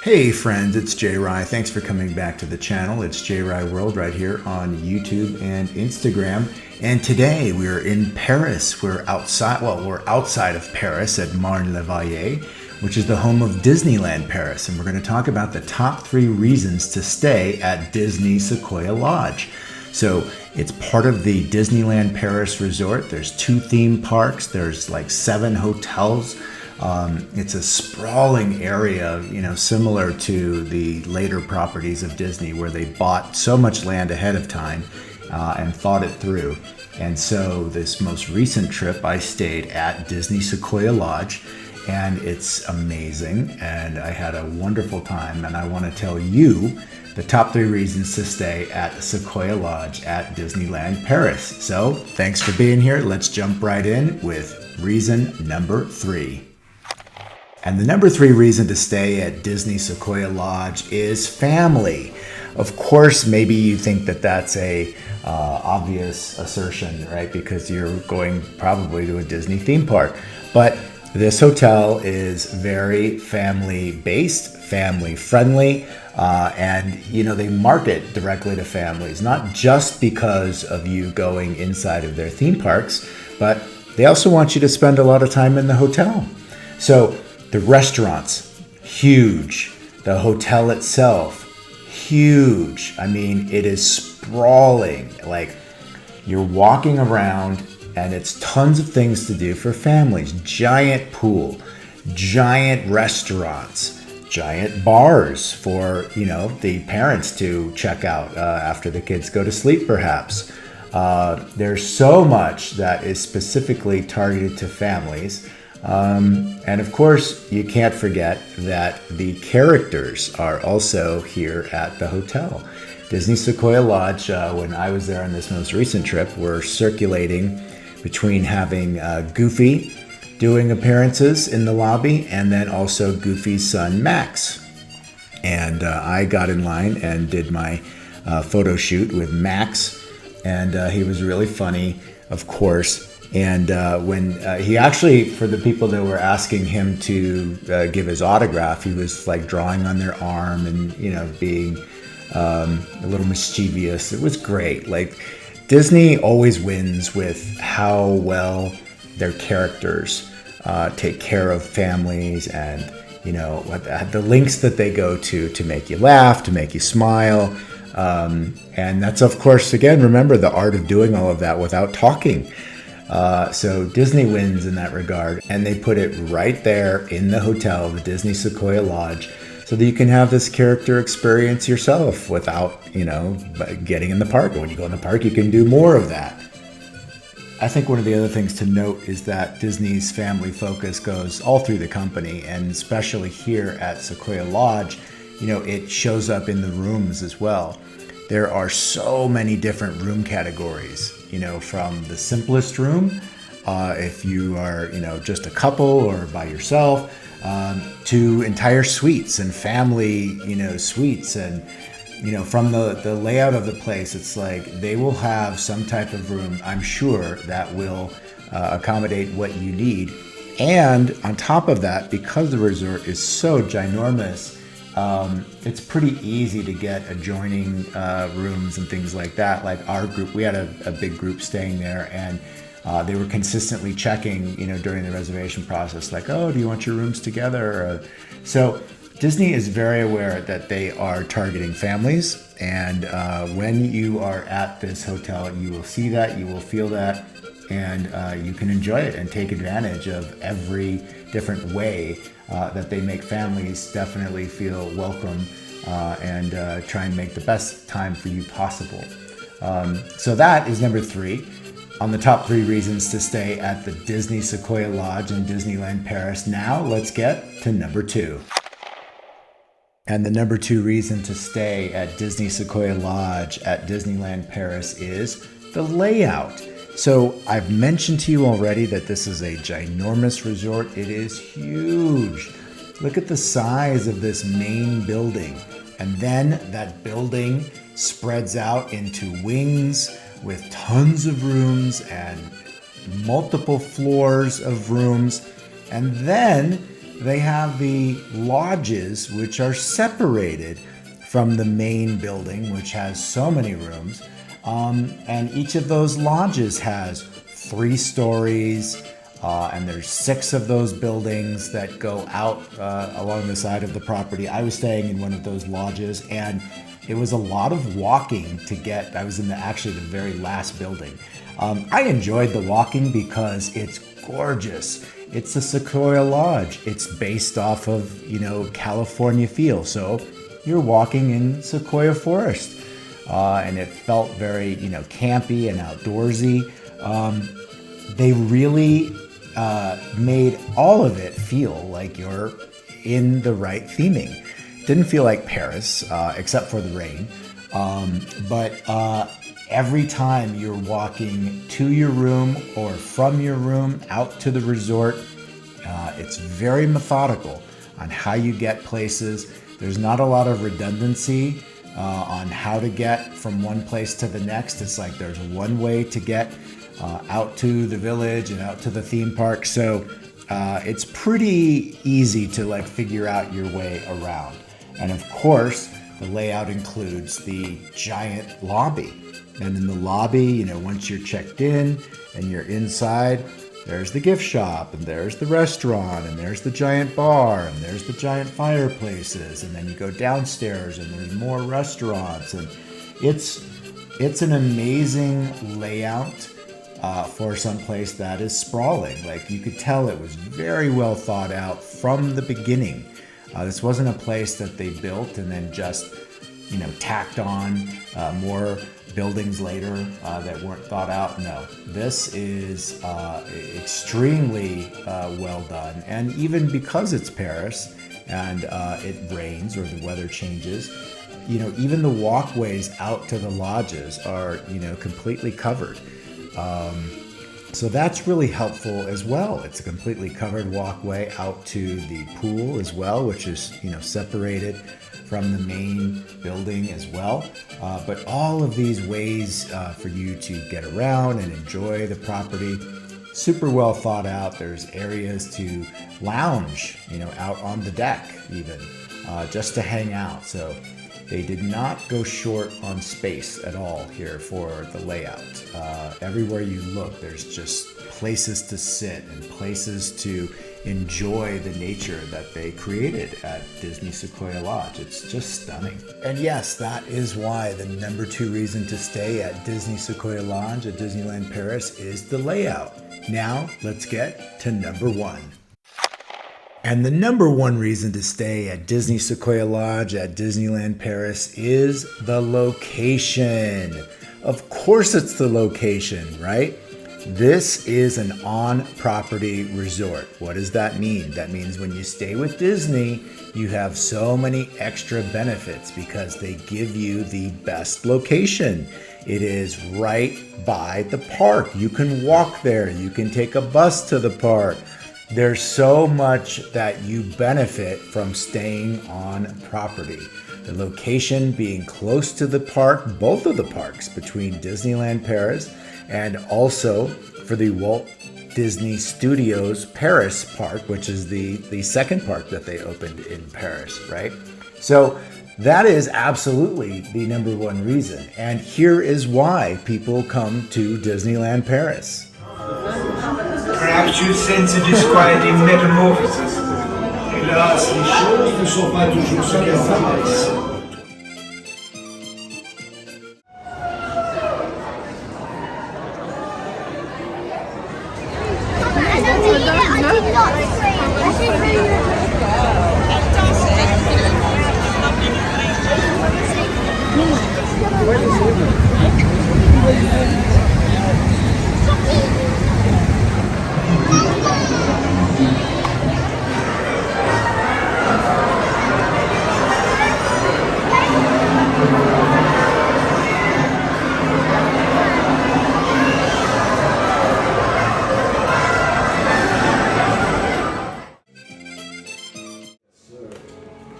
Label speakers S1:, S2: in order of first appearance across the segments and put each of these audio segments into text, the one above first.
S1: Hey friends, it's JayRy. Thanks for coming back to the channel. It's JayRyWorld right here on YouTube and Instagram. And today we're in Paris. We're outside of Paris at Marne-la-Vallée, which is the home of Disneyland Paris. And we're going to talk about the top 3 reasons to stay at Disney Sequoia Lodge. So it's part of the Disneyland Paris resort. There's 2 theme parks. There's like 7 hotels. It's a sprawling area, similar to the later properties of Disney where they bought so much land ahead of time and thought it through. And so this most recent trip, I stayed at Disney Sequoia Lodge, and it's amazing. And I had a wonderful time, and I want to tell you the top 3 reasons to stay at Sequoia Lodge at Disneyland Paris. So thanks for being here. Let's jump right in with reason number 3. And the number 3 reason to stay at Disney Sequoia Lodge is family. Of course, maybe you think that that's a obvious assertion, right? Because you're going probably to a Disney theme park. But this hotel is very family-based, family-friendly, and they market directly to families, not just because of you going inside of their theme parks, but they also want you to spend a lot of time in the hotel. So the restaurants, huge. The hotel itself, huge. I mean, it is sprawling. Like, you're walking around and it's tons of things to do for families. Giant pool, giant restaurants, giant bars for, the parents to check out after the kids go to sleep, perhaps. There's so much that is specifically targeted to families. And of course, you can't forget that the characters are also here at the hotel. Disney Sequoia Lodge, when I was there on this most recent trip, were circulating between having Goofy doing appearances in the lobby and then also Goofy's son, Max. And I got in line and did my photo shoot with Max, and he was really funny, of course. And when he actually, for the people that were asking him to give his autograph, he was like drawing on their arm and, being a little mischievous. It was great. Like, Disney always wins with how well their characters take care of families and, the lengths that they go to make you laugh, to make you smile. And that's, of course, again, remember the art of doing all of that without talking. So Disney wins in that regard, and they put it right there in the hotel, the Disney Sequoia Lodge, so that you can have this character experience yourself without, getting in the park. When you go in the park, you can do more of that. I think one of the other things to note is that Disney's family focus goes all through the company, and especially here at Sequoia Lodge, it shows up in the rooms as well. There are so many different room categories, from the simplest room, if you are, just a couple or by yourself, to entire suites and family, suites. And, from the layout of the place, it's like they will have some type of room, I'm sure, that will accommodate what you need. And on top of that, because the resort is so ginormous, it's pretty easy to get adjoining rooms and things like that. Like our group, we had a big group staying there, and they were consistently checking, during the reservation process, like, oh, do you want your rooms together? So Disney is very aware that they are targeting families, and when you are at this hotel, you will see that, you will feel that, and you can enjoy it and take advantage of every different way that they make families definitely feel welcome and try and make the best time for you possible. So that is number 3 on the top 3 reasons to stay at the Disney Sequoia Lodge in Disneyland Paris. Now let's get to number 2. And the number 2 reason to stay at Disney Sequoia Lodge at Disneyland Paris is the layout. So I've mentioned to you already that this is a ginormous resort. It is huge. Look at the size of this main building. And then that building spreads out into wings with tons of rooms and multiple floors of rooms. And then they have the lodges, which are separated from the main building, which has so many rooms. And each of those lodges has 3 stories, and there's 6 of those buildings that go out along the side of the property. I was staying in one of those lodges, and it was a lot of walking to get. I was in actually the very last building. I enjoyed the walking because it's gorgeous. It's the Sequoia Lodge. It's based off of, California feel. So you're walking in Sequoia Forest. And it felt very, campy and outdoorsy. They really made all of it feel like you're in the right theming. Didn't feel like Paris, except for the rain. But every time you're walking to your room or from your room out to the resort, it's very methodical on how you get places. There's not a lot of redundancy on how to get from one place to the next. It's like there's one way to get out to the village and out to the theme park. So it's pretty easy to figure out your way around. And of course, the layout includes the giant lobby. And in the lobby, once you're checked in and you're inside, there's the gift shop, and there's the restaurant, and there's the giant bar, and there's the giant fireplaces, and then you go downstairs and there's more restaurants, and it's an amazing layout for some place that is sprawling. You could tell it was very well thought out from the beginning. This wasn't a place that they built and then just tacked on more buildings later that weren't thought out. No, this is extremely well done. And even because it's Paris and it rains or the weather changes, even the walkways out to the lodges are, completely covered. So that's really helpful as well. It's a completely covered walkway out to the pool as well, which is, separated from the main building as well. But all of these ways for you to get around and enjoy the property, super well thought out. There's areas to lounge, out on the deck even, just to hang out. So they did not go short on space at all here for the layout. Everywhere you look, there's just places to sit and places to enjoy the nature that they created at Disney Sequoia Lodge. It's just stunning. And yes, that is why the number 2 reason to stay at Disney Sequoia Lodge at Disneyland Paris is the layout. Now, let's get to number 1. And the number 1 reason to stay at Disney Sequoia Lodge at Disneyland Paris is the location. Of course it's the location, right? This is an on-property resort. What does that mean? That means when you stay with Disney, you have so many extra benefits because they give you the best location. It is right by the park. You can walk there. You can take a bus to the park. There's so much that you benefit from staying on property. The location being close to the park, both of the parks between Disneyland Paris and also for the Walt Disney Studios Paris park, which is the second park that they opened in Paris, right? So that is absolutely the number 1 reason. And here is why people come to Disneyland Paris.
S2: Perhaps you sense a disquieting metamorphosis. Hélas, les choses ne sont pas toujours ce qu'elles paraissent.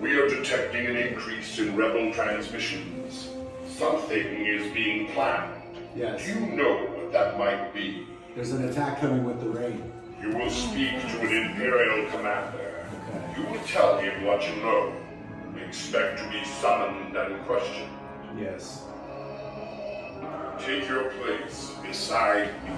S3: We are detecting an increase in rebel transmissions. Something is being planned.
S1: Yes.
S3: Do you know what that might be?
S1: There's an attack coming with the rain.
S3: You will speak to an Imperial commander. You will tell him what you know. Expect to be summoned and questioned.
S1: Yes.
S3: Take your place beside me.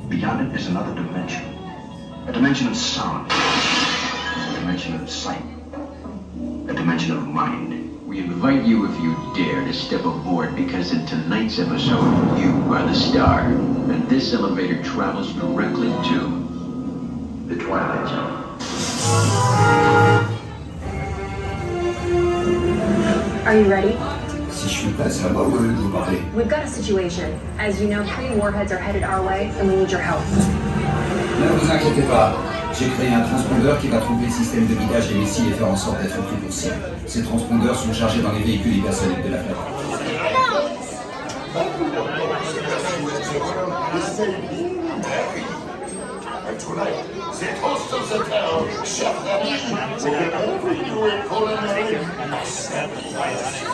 S4: Beyond it is another dimension. A dimension of sound. A dimension of sight. A dimension of mind.
S5: We invite you, if you dare, to step aboard, because in tonight's episode, you are the star. And this elevator travels directly to the Twilight Zone.
S6: Are you ready?
S4: Si je suis pas ça va, où vous parlez?
S6: We've got a situation. As you know, 3 warheads are headed our way, and we need your help.
S4: Ne vous inquiétez pas. J'ai créé un transpondeur qui va tromper le système de guidage des missiles et faire en sorte d'être pris pour cible. Ces transpondeurs sont chargés dans les véhicules hypersoniques de la flotte.
S3: Tonight, the host of the town, Chef will give over you a culinary masterpiece.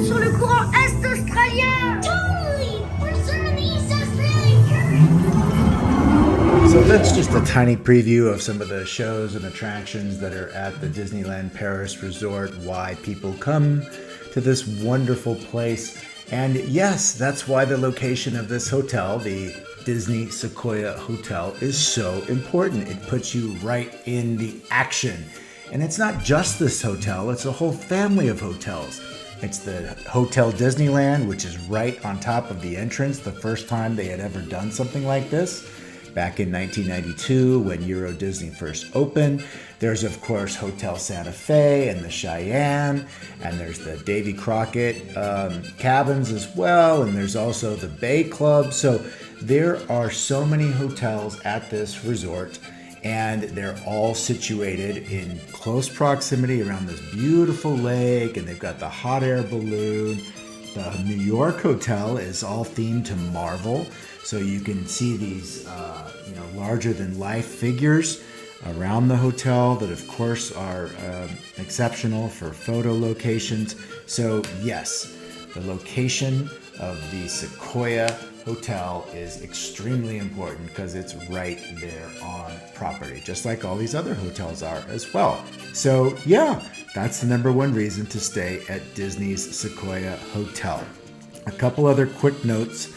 S7: Sur le courant Est australien! Totally! We're serving the East Australian current!
S1: So that's just a tiny preview of some of the shows and attractions that are at the Disneyland Paris Resort, why people come to this wonderful place. And yes, that's why the location of this hotel, the Disney Sequoia Hotel, is so important. It puts you right in the action. And it's not just this hotel, it's a whole family of hotels. It's the Hotel Disneyland, which is right on top of the entrance, the first time they had ever done something like this, back in 1992 when Euro Disney first opened. There's, of course, Hotel Santa Fe and the Cheyenne, and there's the Davy Crockett cabins as well, and there's also the Bay Club. So there are so many hotels at this resort, and they're all situated in close proximity around this beautiful lake, and they've got the hot air balloon. The New York hotel is all themed to Marvel, so you can see these larger than life figures around the hotel that of course are exceptional for photo locations. So yes, the location of the Sequoia Hotel is extremely important because it's right there on property, just like all these other hotels are as well. So yeah, that's the number one reason to stay at Disney's Sequoia Hotel. A couple other quick notes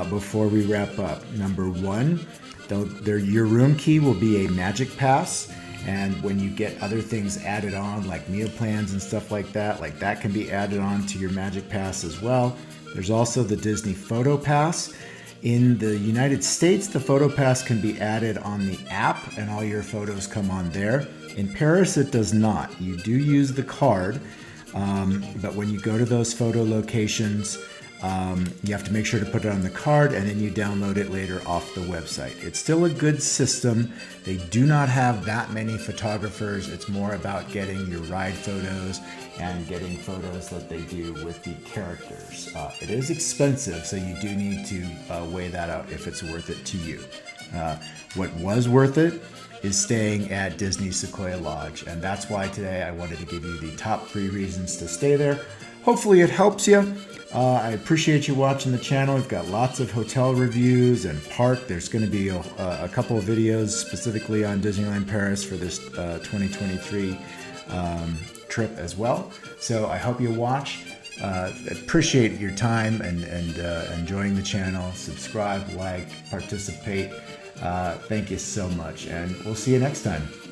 S1: before we wrap up. Number one, your room key will be a Magic Pass, and when you get other things added on, like meal plans and stuff like that can be added on to your Magic Pass as well. There's also the Disney Photo Pass. In the United States, the Photo Pass can be added on the app, and all your photos come on there. In Paris, it does not. You do use the card, but when you go to those photo locations, you have to make sure to put it on the card, and then you download it later off the website. It's still a good system. They do not have that many photographers. It's more about getting your ride photos and getting photos that they do with the characters. It is expensive, so you do need to weigh that out if it's worth it to you. What was worth it is staying at Disney Sequoia Lodge, and that's why today I wanted to give you the top 3 reasons to stay there. hopefully it helps you. I appreciate you watching the channel. We've got lots of hotel reviews and park. There's going to be a couple of videos specifically on Disneyland Paris for this 2023 trip as well. So I hope you watch. Appreciate your time and enjoying the channel. Subscribe, like, participate. Thank you so much, and we'll see you next time.